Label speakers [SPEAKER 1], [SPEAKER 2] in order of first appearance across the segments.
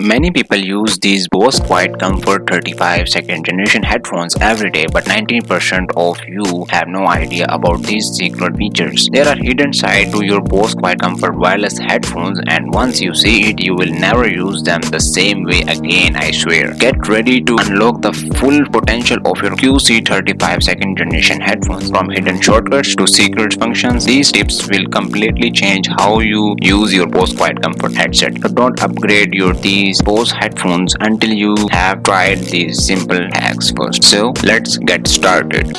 [SPEAKER 1] Many people use these Bose Quiet Comfort 35 second generation headphones every day, but 90% of you have no idea about these secret features. There are hidden side to your Bose Quiet Comfort wireless headphones, and once you see it, you will never use them the same way again, I swear. Get ready to unlock the full potential of your QC 35 second generation headphones. From hidden shortcuts to secret functions, these tips will completely change how you use your Bose Quiet Comfort headset. So don't upgrade your these Bose headphones until you have tried these simple hacks first. So let's get started.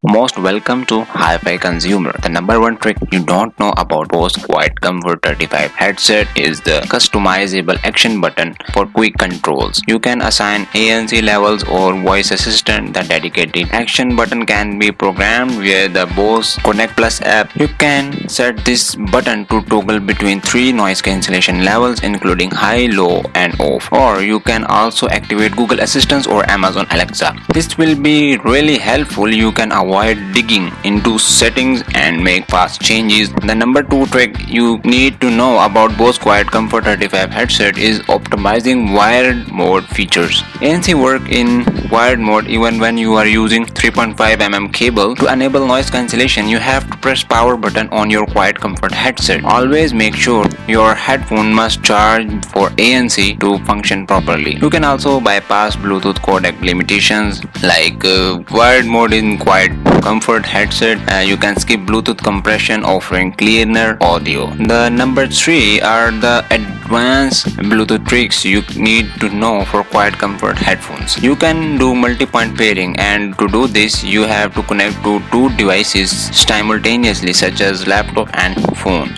[SPEAKER 1] Most welcome to Hi-Fi Consumer. The number one trick you don't know about Bose Quiet Comfort 35 headset is the customizable action button for quick controls. You can assign ANC levels or voice assistant. The dedicated action button can be programmed via the Bose Connect Plus app. You can set this button to toggle between three noise cancellation levels including high, low and off. Or you can also activate Google Assistant or Amazon Alexa. This will be really helpful. You can avoid digging into settings and make fast changes. The number two trick you need to know about Bose Quiet Comfort 35 headset is optimizing wired mode features. ANC work in wired mode even when you are using 3.5mm cable. To enable noise cancellation, you have to press power button on your Quiet Comfort headset. Always make sure your headphone must charge for ANC to function properly. You can also bypass Bluetooth codec limitations like wired mode in Quiet Comfort headset. You can skip Bluetooth compression, offering cleaner audio. The number three are the advanced Bluetooth tricks you need to know for Quiet Comfort headphones. You can do multi-point pairing, and to do this you have to connect to two devices simultaneously such as laptop and phone.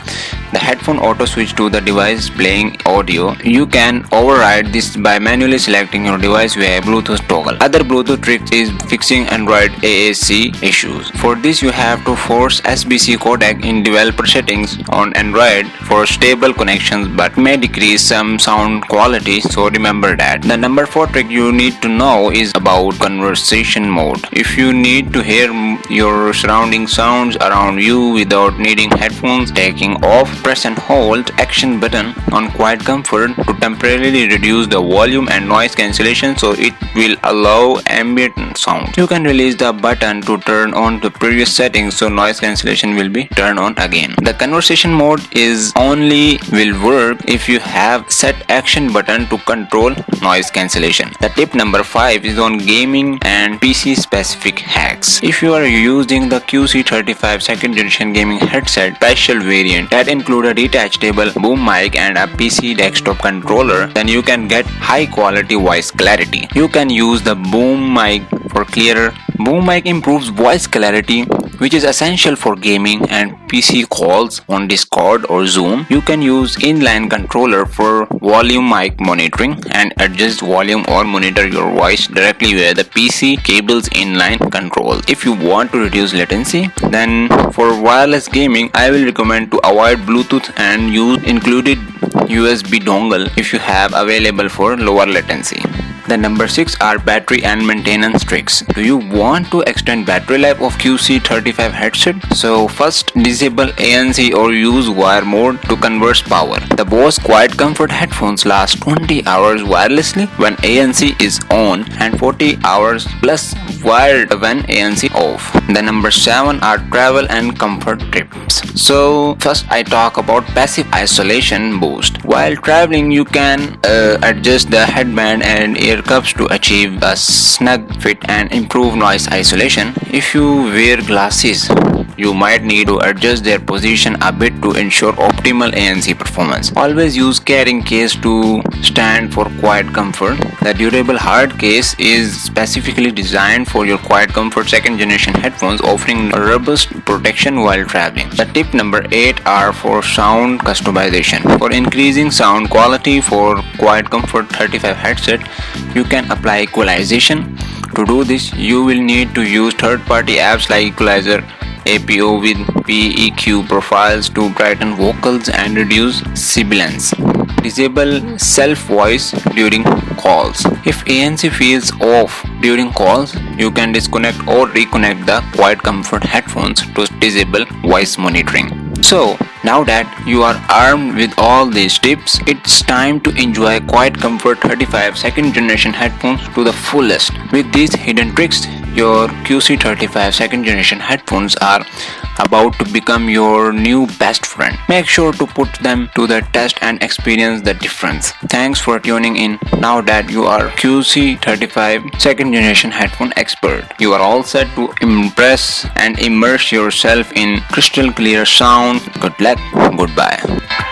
[SPEAKER 1] The headphone auto switch to the device playing audio. You can override this by manually selecting your device via Bluetooth toggle. Other Bluetooth trick is fixing Android AAC issues. For this you have to force SBC codec in developer settings on Android for stable connections, but may decrease some sound quality, so remember that. The number four trick you need to know is about conversation mode. If you need to hear your surrounding sounds around you without needing headphones, taking off, press and hold action button on Quiet Comfort to temporarily reduce the volume and noise cancellation, so it will allow ambient sound. You can release the button to turn on the previous settings, so noise cancellation will be turned on again. The conversation mode is only will work if you have set action button to control noise cancellation. The tip number 5 is on gaming and PC specific hacks. If you are using the QC35 second generation gaming headset special variant that include a detachable boom mic and a PC desktop controller, then you can get high quality voice clarity. You can use the boom mic for clearer. Boom mic improves voice clarity, which is essential for gaming and PC calls on Discord or Zoom. You can use inline controller for volume mic monitoring and adjust volume or monitor your voice directly via the PC cable's inline control. If you want to reduce latency, then for wireless gaming, I will recommend to avoid Bluetooth and use included USB dongle if you have available for lower latency. The number 6 are battery and maintenance tricks. Do you want to extend battery life of QC35 headset? So first, disable ANC or use wire mode to converse power. The Bose Quiet Comfort headphones last 20 hours wirelessly when ANC is on and 40 hours plus wired when ANC off. The number 7 are travel and comfort tips. So first I talk about passive isolation boost. While traveling, you can adjust the headband and ear cups to achieve a snug fit and improve noise isolation. If you wear glasses, you might need to adjust their position a bit to ensure optimal ANC performance. Always use carrying case to stand for Quiet Comfort. The durable hard case is specifically designed for your Quiet Comfort second generation headphones, offering robust protection while traveling. The tip number 8 are for sound customization. For increasing sound quality for Quiet Comfort 35 headset, you can apply equalization. To do this, you will need to use third-party apps like Equalizer APO with PEQ profiles to brighten vocals and reduce sibilance. Disable self-voice during calls. If ANC feels off during calls, you can disconnect or reconnect the Quiet Comfort headphones to disable voice monitoring. So, Now that you are armed with all these tips, it's time to enjoy Quiet Comfort 35 second generation headphones to the fullest. With these hidden tricks, your QC35 second generation headphones are about to become your new best friend. Make sure to put them to the test and experience the difference. Thanks for tuning in. Now that you are QC35 second generation headphone expert, you are all set to impress and immerse yourself in crystal clear sound. Good luck. Goodbye.